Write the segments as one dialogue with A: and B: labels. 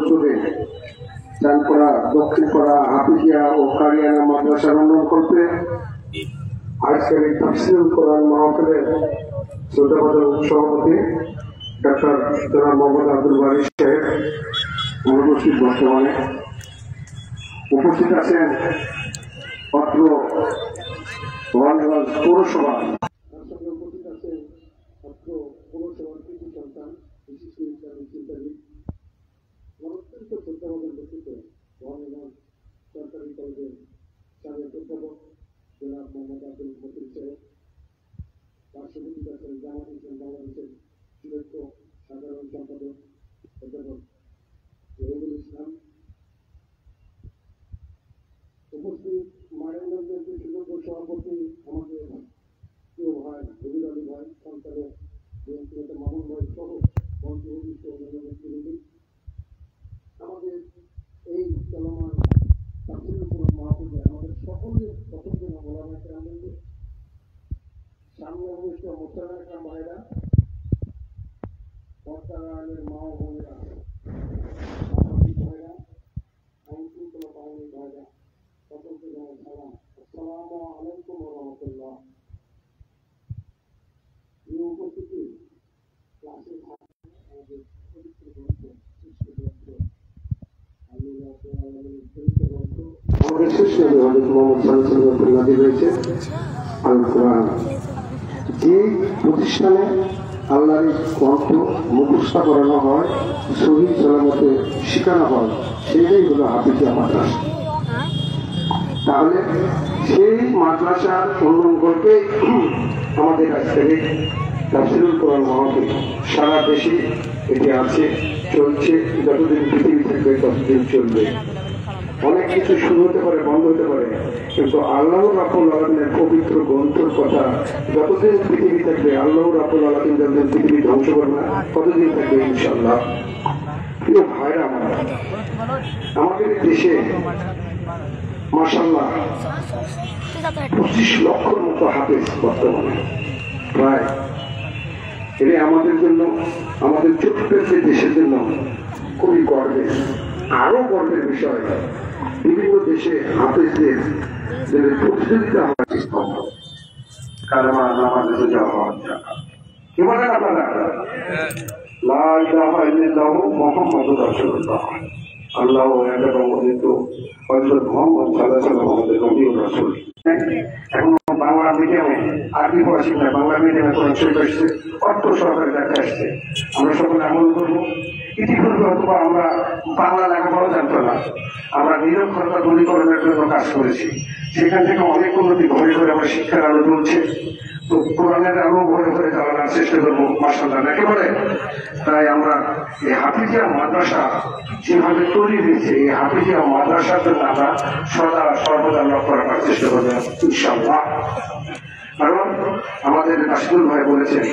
A: উদ্যোগে চানপাড়া দক্ষিণপাড়া হাফিজিয়া ও কারিয়ানা মাদ্রাসার উন্নয়নকল্পে আজকের এই তাফসীরুল কোরআন মাহফিলের শ্রদ্ধাভাজন সভাপতি ডক্টর জনাব মোহাম্মদ আব্দুল বারী সাহেব অনুপস্থিত। বর্তমানে উপস্থিত আছেন অত্র গোপালগঞ্জ পৌরসভা, উপস্থিত আছেন অত্র পৌরসভার কৃতি সন্তান বিশিষ্ট ইসলামী চিন্তাবিদ অত্যন্ত শ্রদ্ধাভাজন ব্যক্তিত্ব গোপালগঞ্জ সরকারি কলেজের সাবেক অধ্যাপক জনাব মোহাম্মদ আব্দুল মতিন সাহেব, তার সভাপতি আছেন জামাত ইসলাম বাংলাদেশের সুদক্ষ সাধারণ সম্পাদক অধ্যাপক রহিমুল ইসলাম, উপস্থিত মায়ানগঞ্জের সুদক্ষ সভাপতি আমাদের প্রিয় ভাই রবির আলী ভাই, সঞ্চালক বিএনপি মামুন ভাই সহ মন্ত্রী অভিষ্ট অন্যান্য নেতৃবৃন্দ, আমাদের এই চলমান তাফসীরুল কোরআন মাহফিলে আমাদের সকলের প্রথম দিন ওলামা কেরামবৃন্দ, সামনে অনুষ্ঠিত মোস্তারা একরাম ভাইরা, পর্দার আড়ালের মা ও বোনেরা, সাংবাদিক ভাইরা, আইন শৃঙ্খলা বাহিনীর ভাইরা, সকলকে জানাই সালাম। আসসালামু আলাইকুম ওয়া রাহমাতুল্লাহ। এই উপস্থিতি ক্লাসের আমাদের পবিত্র গ্রন্থ শ্রেষ্ঠ গ্রন্থ আমাদের শেষ নবী হযরত মুহাম্মদ সাল্লাল্লাহু আলাইহি ওয়াসাল্লাম নাযিল হয়েছে আল কোরআন। যে প্রতিষ্ঠানে আল্লাহর গ্রন্থ মুখস্থ করানো হয়, সহিহ সালামতে শেখানো হয়, সেটাই হলো হাফিজিয়া মাদ্রাসা। তাহলে সেই মাদ্রাসার উন্নয়ন করতে আমাদের আজকের তাফসীরুল কোরআন মাহফিল সারা দেশে এটি আছে, চলছে, যতদিন পৃথিবী থাকবে ততদিন চলবে। অনেক কিছু শুরু হতে পারে, বন্ধ হতে পারে, কিন্তু আল্লাহ রাব্বুল আলামিনের পবিত্র গ্রন্থের কথা যতদিন পৃথিবী থাকবে, আল্লাহ রাব্বুল আলামিন যতদিন পৃথিবী ধ্বংস করবে না ততদিন থাকবে ইনশাআল্লাহ। প্রিয় ভাইরা আমার, আমাদের দেশে মাশাআল্লাহ 25 লক্ষর মতো হাফেজ বর্তমানে প্রায়। এটা আমাদের জন্য, আমাদের ছোট্ট দেশের জন্য খুবই গর্বের, আরো গর্বের বিষয়। বিভিন্ন দেশে হাফেজদের প্রতিযোগিতা হয়, কালেমা নামাজে যাওয়া হয়, কি বলেন আপনারা? লা ইলাহা ইল্লাল্লাহু মুহাম্মাদুর রাসূলুল্লাহ, আল্লাহ এবং অতীত হযরত মুহাম্মদ সাল্লাল্লাহু আলাইহি ওয়াসাল্লাম আমাদের নবী ও রাসূল। এখন বাংলা মিডিয়ামে, আরবি ভাষী না, বাংলা মিডিয়ামে কোরআন শরীফ আসছে, অর্থ সহকারে দেখা আসছে। আমরা সকলে আমল করবো। ইতিপূর্বে অথবা আমরা বাংলা লেখাপড়া জানতো না, আমরা নিরক্ষরতা দূরীকরণের জন্য কাজ করেছি। সেখান থেকে অনেক উন্নতি ঘরে ঘরে আমরা শিক্ষার আলো জ্বলছে। তো কোরআনের আলো ঘরে ঘরে জ্বালানোর চেষ্টা করবো, মাশাআল্লাহ একেবারে। তাই আমরা এই হাফিজিয়া মাদ্রাসা যেভাবে তৈরি হয়েছে, এই হাফিজিয়া মাদ্রাসার জন্য আমরা সদা সর্বদা লক্ষ্য রাখার চেষ্টা করবো ইনশাআল্লাহ। কারণ আমাদের রাশিদুল ভাই বলেছেন,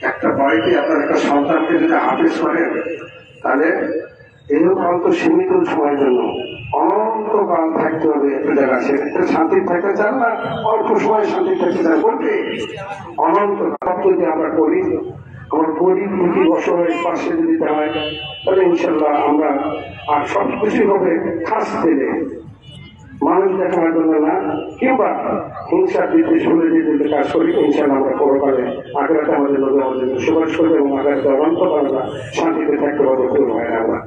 A: একটা বাড়িতে আপনার একটা সন্তানকে যদি হাফেজ করেন, তাহলে এরকম তো সীমিত সময়ের জন্য অনন্তকাল থাকতে হবে একটা জায়গা। সেক্ষেত্রে শান্তি থাকতে চান না, অল্প সময় শান্তি থাকতে চান, বলতে অনন্তকাল যদি আমরা করি, আমার গরিব দুঃখী অসহায়ের পাশে যদি দাঁড়ায়, তাহলে ইনশাল্লাহ আমরা আর সব কিছু হবে খাস দিলে, মানুষ দেখানোর জন্য না, কিংবা হিংসার দিতে শুনে দিতে কাজ করি। ইনশাল্লাহ আমরা পরকালে আখেরাতে আমাদের লোক আমাদের সুপারিশ করবে এবং আখেরাতে অনন্তকাল আমরা শান্তিতে থাকতে পারবো। কোনো হয় না।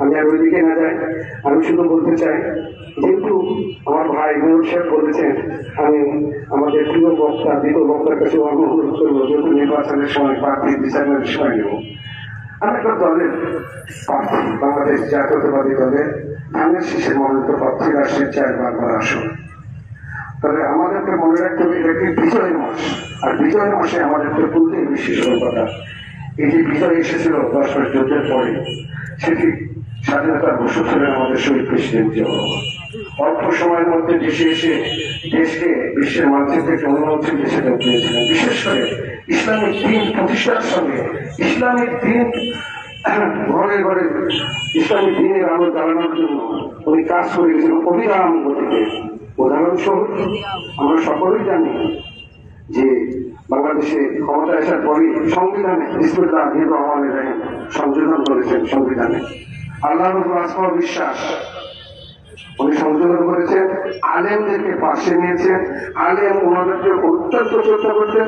A: আমি আর ওইদিকে না যাই, আমি শুধু বলতে চাই, যেহেতু আমার ভাই মেয়র সাহেব বলেছেন, আমি আমাদের প্রিয় বক্তা, দ্বিতীয় বক্তার কাছে অনুরোধ করবো, যেহেতু নির্বাচনের সময় প্রার্থী বিচারের সময় নেব। আমি একটা দলের প্রার্থী, বাংলাদেশ জাতীয়তাবাদী দলের ধানের শীষের মনোনীত প্রার্থী, রাষ্ট্রের 4 বার আসন। তবে আমাদেরকে মনে রাখতে হবে, এটা কি বিজয় মাস, আর বিজয় মাসে আমাদেরকে বলতে বিশেষ কথা, এই যে বিজয় এসেছিল 10 মাস যুদ্ধের পরে, সেটি স্বাধীনতার ঘোষক ছিলেন আমাদের শহীদ প্রেসিডেন্ট জিয়াউর রহমান। অল্প সময়ের মধ্যে দেশে এসে দেশকে বিশ্বের মানচিত্রে একটি উন্নয়নশীল দেশে দিয়েছিলেন। বিশেষ করে ইসলামিক দিন প্রতিষ্ঠার সঙ্গে ইসলামিক দিন ঘরে ঘরে ইসলামিক দিনের আলো জ্বালানোর জন্য উনি কাজ করে গেছিলেন অবিরাম গতিতে। উদাহরণস্বরূপ আমরা সকলেই জানি যে বাংলাদেশে ক্ষমতা আসার পরে সংবিধানে বিসমিল্লাহির রহমানির রহিম সংযোজন করেছেন সংবিধানে। আল্লাহর উপর আস্থা ও বিশ্বাস উনি সংযোজন করেছেন, আলেমদেরকে পাশে নিয়েছেন, আলেম ওনাদেরকে অত্যন্ত শ্রদ্ধা করতেন।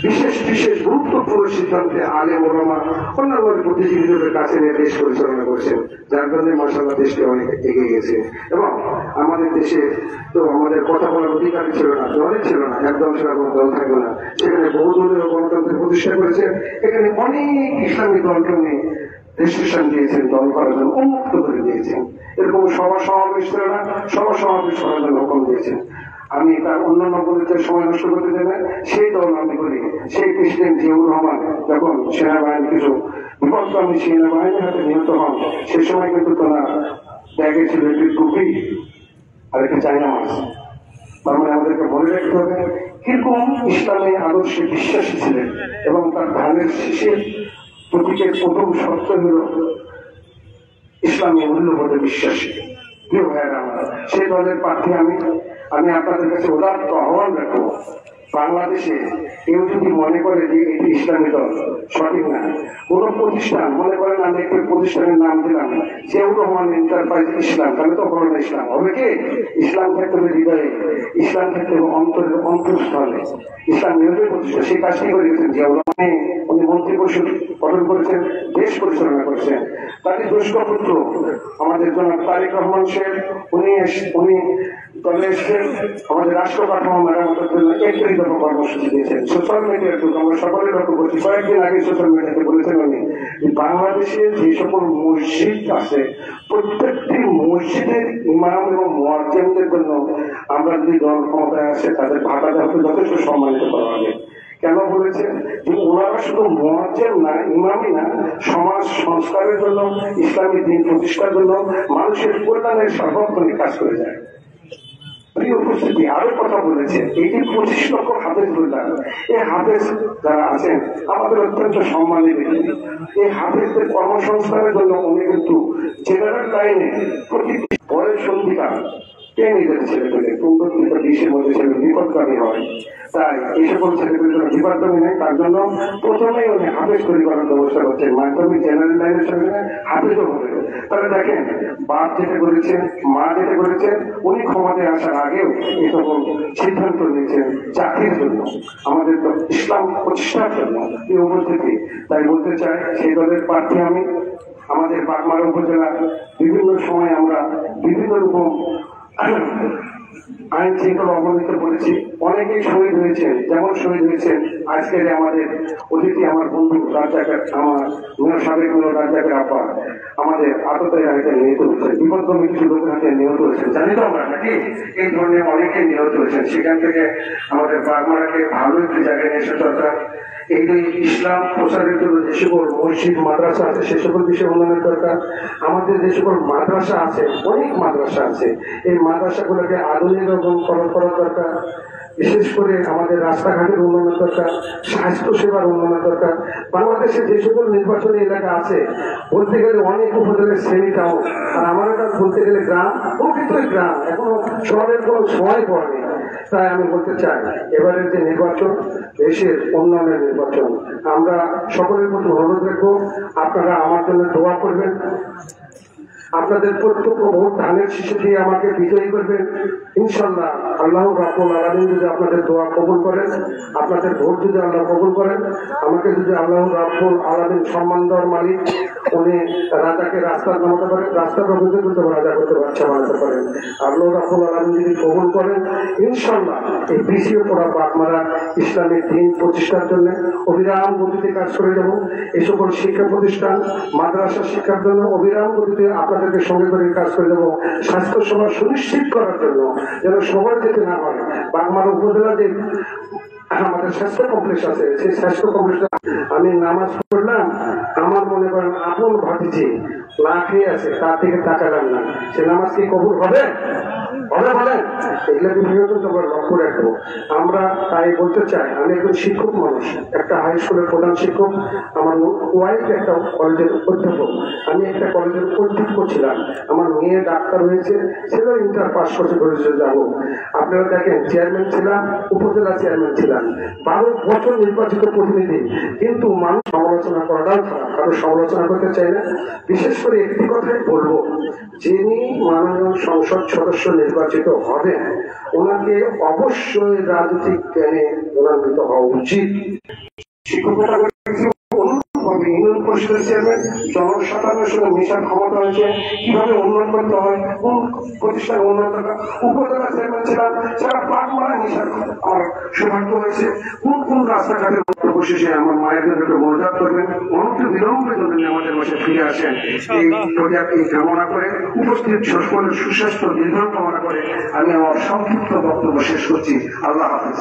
A: বিশেষ বিশেষ গুরুত্বপূর্ণ সিদ্ধান্তে আলেম ওলামা অন্যান্য বুদ্ধিজীবীদের কাছে নিয়ে দেশ পরিচালনা করছেন, যার জন্য মাশাআল্লাহ দেশকে অনেক এগিয়ে গেছে। এবং আমাদের দেশে তো আমাদের কথা বলার অধিকার ছিল না, দলে ছিল না, একদল ছাড়া কোনো দল থাকবে না। সেখানে বহু দলীয় গণতন্ত্রের প্রতিষ্ঠা করেছেন, এখানে অনেক ইসলামী দলকে নিয়ে রেজিস্ট্রেশন দিয়েছেন, দল করার জন্য উন্মুক্ত করে দিয়েছেন। এরকম সভা সমাবেশ ছিল না, সভা সমাবেশ করার জন্য হুকুম দিয়েছেন। আমি তার অন্যান্য পরিচয় সময় নষ্ট করতে দেবেন, সেই দল আমি করি। সেই প্রেসিডেন্ট জিয়াউর রহমান যখন সেনাবাহিনী কিছু বিপদগামী সেনাবাহিনীর হাতে নিহত হন, সে সময় কিন্তু তারা ব্যাগে ছিল একটি টুপি আর একটি চায়না মাছ। তার মানে আমাদেরকে মনে রাখতে হবে কিরকম ইসলামী আদর্শে বিশ্বাসী ছিলেন। এবং তার ধানের শীষের প্রতীকের প্রথম শর্ত হল ইসলামী মূল্যবোধে বিশ্বাসী। প্রিয় ভাইয়েরা আমার, সেই দলের প্রার্থী আমি আপনাদের কাছে উদাত্ত আহ্বান রাখবো, বাংলাদেশে কেউ যদি মনে করে যে এটি ইসলামী দল, সঠিক না। কোন প্রতিষ্ঠান মনে করেন আমি একটি প্রতিষ্ঠানের নাম দিলাম জিয়াউর রহমান এন্টারপ্রাইজ ইসলাম, তাহলে তো হলো না ইসলাম। হবে কি? ইসলাম থাকতে হবে হৃদয়ে, ইসলাম থাকতে হবে অন্তরের অন্তঃস্থলে, ইসলাম নিয়োগের প্রতিষ্ঠা। সেই কাজটি করে গেছেন জিয়াউর রহমান। উনি মন্ত্রী পরিষদ গঠন করেছেন, দেশ পরিচালনা করেছেন। তারই জ্যেষ্ঠ পুত্র আমাদের জনাব তারেক রহমান সাহেব, উনি দলে এসেছেন আমাদের রাষ্ট্র কাঠামো মেরামতের জন্য একটি দফা কর্মসূচি দিয়েছেন। সোশ্যাল মিডিয়ার যুগ আমরা সকলে লক্ষ্য করছি। কয়েকদিন আগে সোশ্যাল মিডিয়াতে বলেছেন উনি বাংলাদেশে যে সকল মসজিদ আছে প্রত্যেকটি মসজিদের ইমাম এবং মুয়াজ্জিনদের জন্য আমরা যদি দল ক্ষমতায় আসে তাদের ভাতা দেওয়া যথেষ্ট সম্মানিত করা হবে। কেন বলেছেন? যে ওনারা শুধু মুয়াজ্জিন না, ইমামই না, সমাজ সংস্কারের জন্য, ইসলামী দিন প্রতিষ্ঠার জন্য, মানুষের কল্যাণের সর্বক্ষণে কাজ করে যায়। প্রিয় উপস্থিতি, আরো কথা বলেছেন এই যে 25 লক্ষ হাফেজ বললাম, এই হাফেজ যারা আছেন আমাদের অত্যন্ত সম্মানের ব্যক্তি। এই হাফেজদের কর্মসংস্থানের জন্য উনি কিন্তু জেনারেল লাইনে প্রতিটি বয়স সন্ধিকাল কে নিজের ছেলেপেলে 15 থেকে 20-এর মধ্যে ছেলে বিপদগামী হয়। তাই এই সকল ছেলেপেলের জন্য বিপদগামী নেই, তার জন্য প্রথমেই উনি হাফেজ তৈরি করার ব্যবস্থা করছেন। মাধ্যমিক জেনারেল লাইনের সঙ্গে হাফেজও হবে। তাহলে দেখেন বাপ যেটা করেছেন, মা যেটা করেছেন, উনি ক্ষমতায় আসার আগেও এই সকল সিদ্ধান্ত নিয়েছেন চাকরির জন্য, আমাদের ইসলাম প্রতিষ্ঠার জন্য এই উপস্থিতি। তাই বলতে চাই সেই দলের প্রার্থী আমি। আমাদের বাগমারা উপজেলা বিভিন্ন সময় আমরা বিভিন্ন রকম আইন শৃঙ্খলা অবনীত করেছি, অনেকেই শহীদ হয়েছেন। যেমন শহীদ হয়েছেন আজকের আমাদের অতিথি, আমার বন্ধু রাজ্জাকের, আমার সাবেক রাজ্জাকের আব্বা আমাদের আততায়ী হাতে নিহত হয়েছেন, বিপদগামী কিছু লোকের হাতে নিহত হয়েছেন। জানি তো আমরা নাকি এই ধরনের অনেকে নিহত হয়েছেন। সেখান থেকে আমাদের বাগমারাকে ভালো একটি জায়গায় নিয়ে এসে দরকার। এই যে ইসলাম প্রচারের জন্য যে সকল মসজিদ মাদ্রাসা আছে সে সকল বিষয়ে উন্নয়নের দরকার। আমাদের যে সকল মাদ্রাসা আছে, অনেক মাদ্রাসা আছে, এই মাদ্রাসাগুলোকে আধুনিক এবং করার দরকার। বিশেষ করে আমাদের রাস্তাঘাটের উন্নয়নের দরকার, স্বাস্থ্য সেবার উন্নয়নের দরকার। বাংলাদেশে যে সকল নির্বাচনী এলাকা আছে বলতে গেলে অনেক উপজেলার শ্রেণী টাউন, আর আমার কাছে বলতে গেলে গ্রাম, প্রকৃতই গ্রাম, এখনো শহরের কোনো সময় পড়েনি। তাই আমি বলতে চাই এবারের যে নির্বাচন দেশের উন্নয়নের নির্বাচন। আমরা সকলের প্রতি অনুরোধ রাখবো আপনারা আমার জন্য দোয়া করবেন। আপনাদের প্রত্যক্ষ ভোট ধানের শীষে দিয়ে আমাকে বিজয়ী করবেন ইনশাল্লাহ। আল্লাহ রাব্বুল আলামিন যদি আপনাদের দোয়া কবুল করেন, আপনাদের ভোট যদি আল্লাহ কবুল করেন, আমাকে যদি আল্লাহ রাব্বুল আলামিন সম্মান দেওয়ার মালিক, উনি রাজাকে রাস্তার নামাতে পারেন, রাস্তার প্রবৃত্তি করতে রাজা করতে বাচ্চা বানাতে পারেন। আল্লাহ রাব্বুল আলামিন যদি কবুল করেন ইনশাল্লাহ এই পিছিয়ে পড়া বাগমারা ইসলামিক দিন প্রতিষ্ঠার জন্য অবিরাম গতিতে কাজ করে যাব। এই সকল শিক্ষা প্রতিষ্ঠান মাদ্রাসা শিক্ষার জন্য অবিরাম গতিতে আপনাদেরকে সঙ্গে করে কাজ করে দেবো। স্বাস্থ্য সেবা সুনিশ্চিত করার জন্য যেন সবার যেতে না হয়। বাগমারা উপজেলা যে আমাদের স্বাস্থ্য কমপ্লেক্স আছে, সেই স্বাস্থ্য কমপ্লেক্সে আমি নামাজ পড়লাম, আমার মনে করেন আপন ভাতিজি না খেয়ে আছে, তার থেকে তাকালাম না, সে নামাজ কি কবুল হবে? বলেন এগুলো বিভিন্ন আমরা লক্ষ্য রাখবো। আমরা তাই বলতে চাই, আমি একজন শিক্ষক মানুষ, একটা হাই স্কুলের প্রধান শিক্ষক, আমার ওয়াইফ একটা কলেজের অধ্যাপক, আমি একটা কলেজের অধ্যক্ষ ছিলাম, আমার মেয়ে ডাক্তার হয়েছে, ছেলে ইন্টার পাস করতে করেছে যাবো। আপনারা দেখেন চেয়ারম্যান ছিলাম, উপজেলা চেয়ারম্যান ছিলাম, 12 বছর নির্বাচিত প্রতিনিধি, কিন্তু মানুষ সমালোচনা করাটাও খারাপ, কারো সমালোচনা করতে চাই না। বিশেষ করে একটি কথাই বলবো, যিনি মাননীয় সংসদ সদস্য নির্বাচিত হবেন ওনাকে অবশ্যই রাজনৈতিক জ্ঞানে গুণান্বিত হওয়া উচিত। শিক্ষকতা ইউনিয়ন পরিষদের চেয়ারম্যান, জনসাধারণের সঙ্গে মেশার ক্ষমতা হয়েছে, কিভাবে উন্নয়ন করতে হয়, কোন প্রতিষ্ঠান উন্নয়ন করা, উপজেলা চেয়ারম্যান ছিলাম, যারা পাট মারা মেশার আমার সৌভাগ্য হয়েছে, কোন কোন রাস্তাঘাটের অবশেষে আমার মায়ের জন্য মনোজাত করবেন, অনন্ত বিলম্বে যদি আমাদের মাসে ফিরে আসেন এই প্রজাতি কামনা করে উপস্থিত সকলের সুস্বাস্থ্য দীর্ঘ কামনা করে আমি আমার সংক্ষিপ্ত বক্তব্য শেষ করছি। আল্লাহ হাফিজ।